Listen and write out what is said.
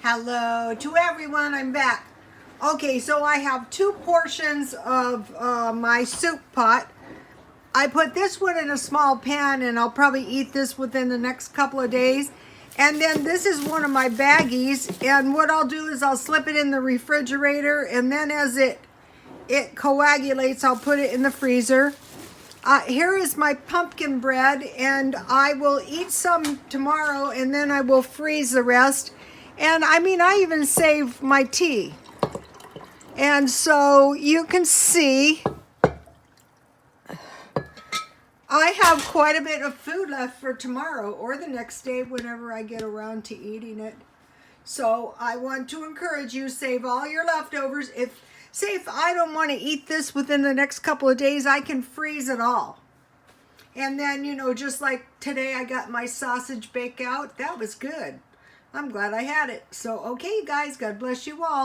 Hello to everyone, I'm back. Okay, so I have 2 portions of my soup pot. I put this one in a small pan and I'll probably eat this within the next couple of days. And then this is one of my baggies, and what I'll do is I'll slip it in the refrigerator, and then as it coagulates, I'll put it in the freezer. Here is my pumpkin bread, and I will eat some tomorrow, and then I will freeze the rest. And I mean, I even save my tea. And so you can see I have quite a bit of food left for tomorrow or the next day whenever I get around to eating it. So I want to encourage you, save all your leftovers. If I don't want to eat this within the next couple of days, I can freeze it all. And then, you know, just like today I got my sausage bake out. That was good. I'm glad I had it. So, okay, guys, God bless you all.